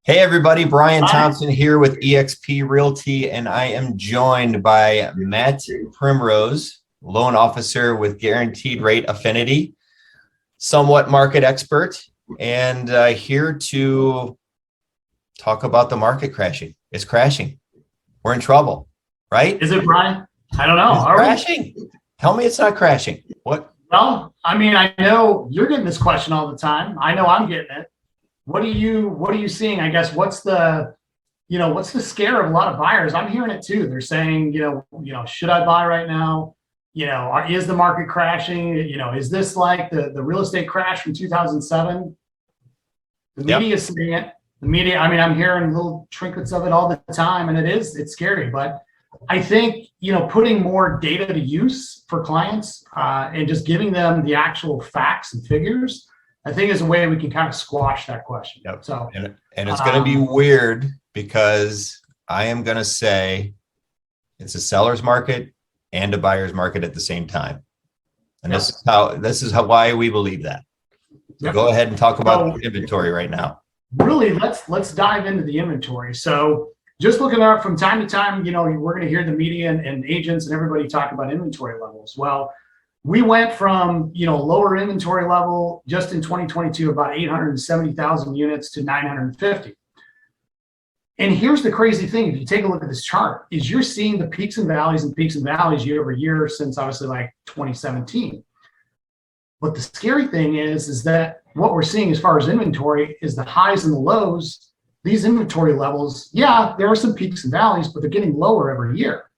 Hey everybody, Brian Thompson here with eXp Realty, and I am joined by Matt Primrose, loan officer with Guaranteed Rate Affinity, somewhat market expert, and here to talk about the market crashing. It's crashing. We're in trouble, right? Is it, Brian? I don't know. It's crashing. Tell me it's not crashing. What? Well, I mean, I know you're getting this question all the time. I know I'm getting it. What are you seeing? I guess what's the scare of a lot of buyers? I'm hearing it too. They're saying, should I buy right now? Is the market crashing? Is this like the real estate crash from 2007? The media is saying it. The media, I mean, I'm hearing little trinkets of it all the time, and it's scary. But I think, putting more data to use for clients and just giving them the actual facts and figures, I think is a way we can kind of squash that question. Yep. So, and it's going to be weird because I am going to say it's a seller's market and a buyer's market at the same time. And this is why we believe that. So go ahead and talk about inventory right now. Really, let's dive into the inventory. So just looking at from time to time, we're going to hear the media and agents and everybody talk about inventory levels. Well, we went from, lower inventory level just in 2022, about 870,000 units to 950. And here's the crazy thing. If you take a look at this chart, is you're seeing the peaks and valleys year over year since obviously like 2017. But the scary thing is that what we're seeing as far as inventory is the highs and the lows. These inventory levels, there are some peaks and valleys, but they're getting lower every year.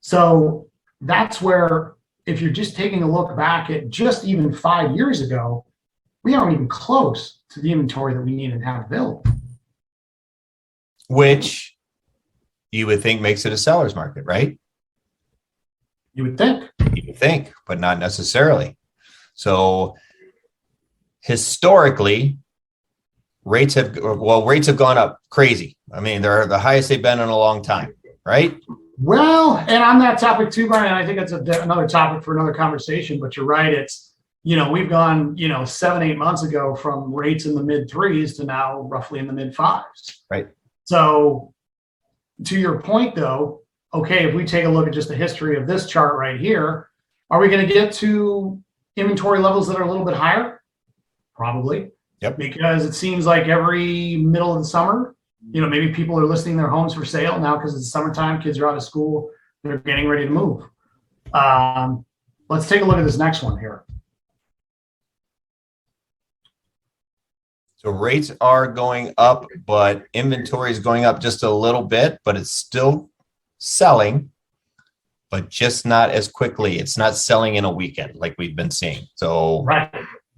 So that's where, if you're just taking a look back at just even 5 years ago, we aren't even close to the inventory that we need and have available. Which you would think makes it a seller's market, right? You would think. You would think, but not necessarily. So historically, rates have gone up crazy. I mean, they're the highest they've been in a long time, right? Well, and on that topic too, Brian, I think that's another topic for another conversation, but you're right. It's, we've gone, 7-8 months ago from rates in the mid threes to now roughly in the mid fives. Right. So to your point though, okay, if we take a look at just the history of this chart right here, are we going to get to inventory levels that are a little bit higher? Probably. Yep. Because it seems like every middle of the summer, maybe people are listing their homes for sale now because it's summertime, kids are out of school, they're getting ready to move. Let's take a look at this next one here. So rates are going up, but inventory is going up just a little bit, but it's still selling, but just not as quickly. It's not selling in a weekend like we've been seeing. So, right.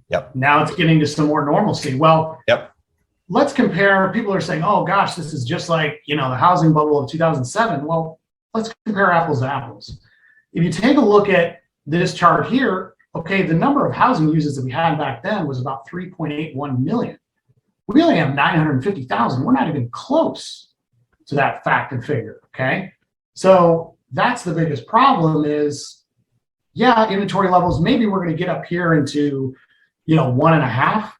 Yep. Now it's getting to some more normalcy. Well, yep. Let's compare. People are saying, oh gosh, this is just like, the housing bubble of 2007. Well, let's compare apples to apples. If you take a look at this chart here, okay, the number of housing users that we had back then was about 3.81 million. We only have 950,000. We're not even close to that fact and figure, okay? So that's the biggest problem is, inventory levels, maybe we're going to get up here into, 1.5,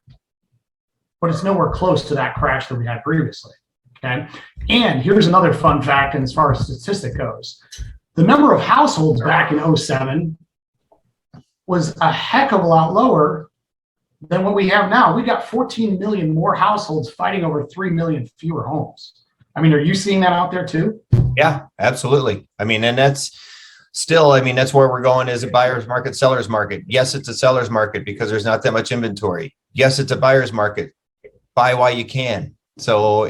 but it's nowhere close to that crash that we had previously, okay? And here's another fun fact, and as far as statistic goes, the number of households back in 07 was a heck of a lot lower than what we have now. We got 14 million more households fighting over 3 million fewer homes. I mean, are you seeing that out there too? Yeah, absolutely. I mean, and that's where we're going is a buyer's market, seller's market. Yes, it's a seller's market because there's not that much inventory. Yes, it's a buyer's market. Buy while you can. So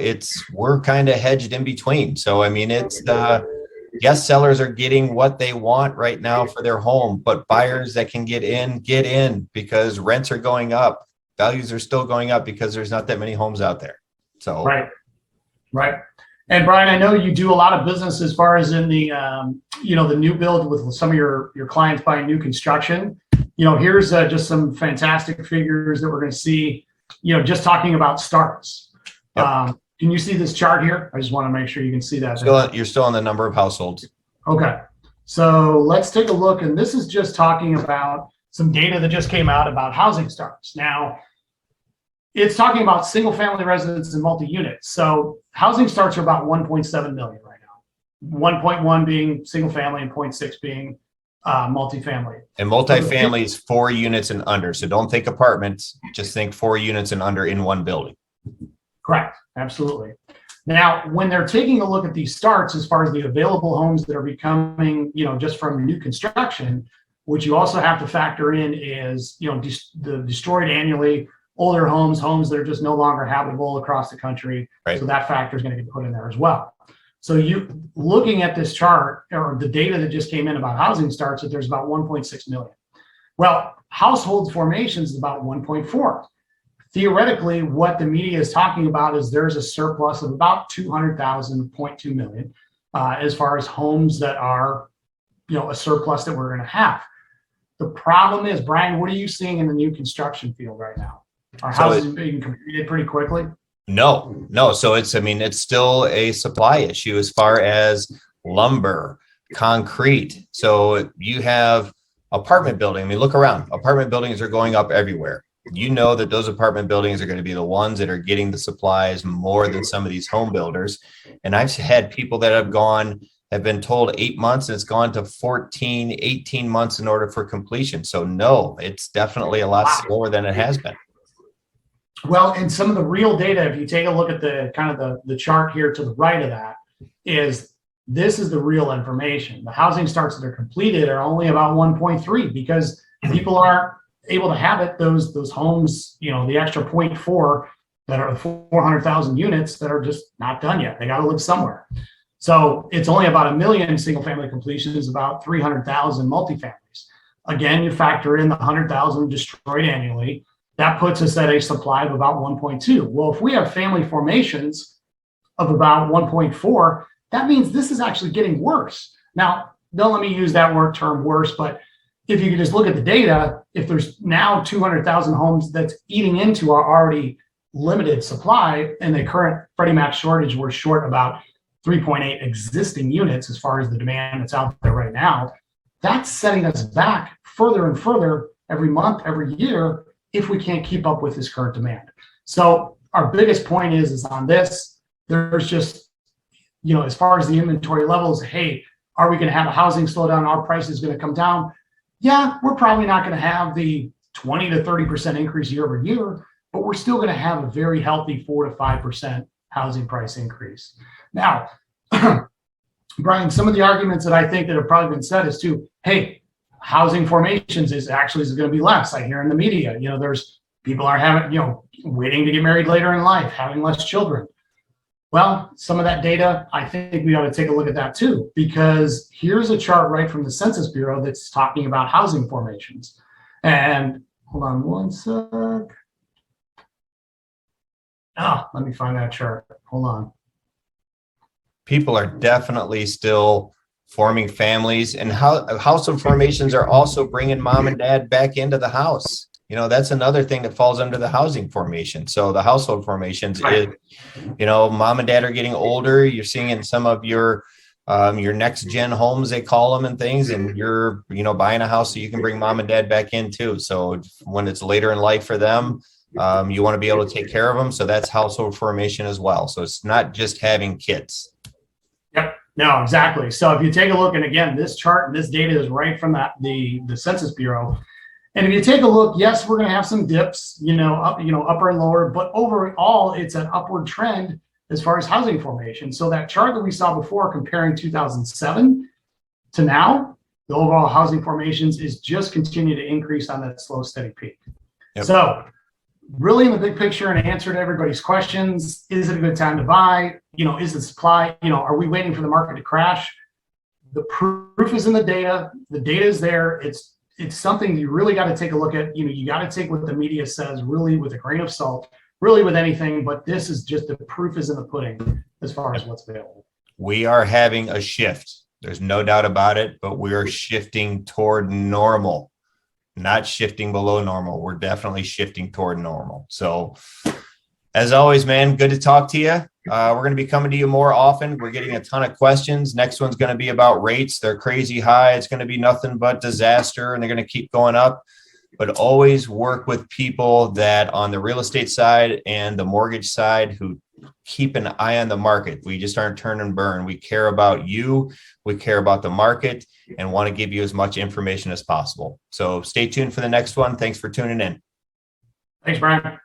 we're kind of hedged in between. So, I mean, yes, sellers are getting what they want right now for their home, but buyers that can get in because rents are going up. Values are still going up because there's not that many homes out there. So, right. And Brian, I know you do a lot of business as far as in the, the new build with some of your clients buying new construction. Here's just some fantastic figures that we're going to see, just talking about starts. Yep. Can you see this chart here? I just want to make sure you can see that. You're still on the number of households. Okay. So let's take a look. And this is just talking about some data that just came out about housing starts. Now, It's talking about single family residences and multi-units. So housing starts are about 1.7 million right now. 1.1 being single family and 0.6 being multifamily. And multifamily is 4 units and under. So don't think apartments, just think 4 units and under in one building. Correct. Absolutely. Now, when they're taking a look at these starts, as far as the available homes that are becoming, just from new construction, what you also have to factor in is, the destroyed annually, older homes that are just no longer habitable across the country. Right. So that factor is going to get put in there as well. So you looking at this chart or the data that just came in about housing starts, that there's about 1.6 million. Well, household formations is about 1.4. Theoretically, what the media is talking about is there's a surplus of about 200,000, 0.2 million, as far as homes that are, a surplus that we're going to have. The problem is, Brian, what are you seeing in the new construction field right now? Are houses being completed pretty quickly? No. So it's still a supply issue as far as lumber, concrete. So you have apartment building. Look around. Apartment buildings are going up everywhere. You know that those apartment buildings are going to be the ones that are getting the supplies more than some of these home builders. And I've had people that have been told 8 months, and it's gone to 14, 18 months in order for completion. So no, it's definitely a lot slower than it has been. Well, and some of the real data, if you take a look at the kind of the chart here to the right of that, this is the real information. The housing starts that are completed are only about 1.3 because people aren't able to habit those homes, the extra 0.4 that are 400,000 units that are just not done yet. They got to live somewhere. So it's only about 1 million single family completions, about 300,000 multifamilies. Again, you factor in the 100,000 destroyed annually. That puts us at a supply of about 1.2. Well, if we have family formations of about 1.4, that means this is actually getting worse. Now, don't let me use that term worse, but if you could just look at the data, if there's now 200,000 homes that's eating into our already limited supply, and the current Freddie Mac shortage, we're short about 3.8 existing units as far as the demand that's out there right now, that's setting us back further and further every month, every year, if we can't keep up with this current demand. So our biggest point is on this, there's just, as far as the inventory levels, hey, are we going to have a housing slowdown? Our price is going to come down. Yeah, we're probably not going to have the 20 to 30% increase year over year, but we're still going to have a very healthy 4 to 5% housing price increase. Now, Brian, some of the arguments that I think that have probably been said is hey, housing formations is going to be less. I hear in the media, there's people are having, waiting to get married later in life, having less children. Well, some of that data, I think we ought to take a look at that too, because here's a chart right from the Census Bureau that's talking about housing formations. And hold on one sec. Let me find that chart. Hold on. People are definitely still forming families, and household formations are also bringing mom and dad back into the house. That's another thing that falls under the housing formation. So the household formations is, mom and dad are getting older. You're seeing in some of your next gen homes, they call them, and things, and you're, buying a house so you can bring mom and dad back in too. So when it's later in life for them, you want to be able to take care of them. So that's household formation as well. So it's not just having kids. Yep. No, exactly. So if you take a look, and again, this chart and this data is right from the Census Bureau. And if you take a look, yes, we're going to have some dips, upper and lower, but overall, it's an upward trend as far as housing formation. So that chart that we saw before comparing 2007 to now, the overall housing formations is just continue to increase on that slow, steady peak. Yep. So really in the big picture, and answer to everybody's questions, is it a good time to buy? Is the supply, are we waiting for the market to crash? The proof is in the data. The data is there. It's something you really got to take a look at. You got to take what the media says really with a grain of salt, really with anything, but this is just the proof is in the pudding as far as what's available. We are having a shift. There's no doubt about it, but we are shifting toward normal, not shifting below normal. We're definitely shifting toward normal. So as always, man, good to talk to you. We're going to be coming to you more often. We're getting a ton of questions. Next one's going to be about rates. They're crazy high. It's going to be nothing but disaster, and they're going to keep going up. but always work with people that on the real estate side and the mortgage side who keep an eye on the market. We just aren't turn and burn. We care about you. We care about the market and want to give you as much information as possible. So stay tuned for the next one. Thanks for tuning in. Thanks, Brian.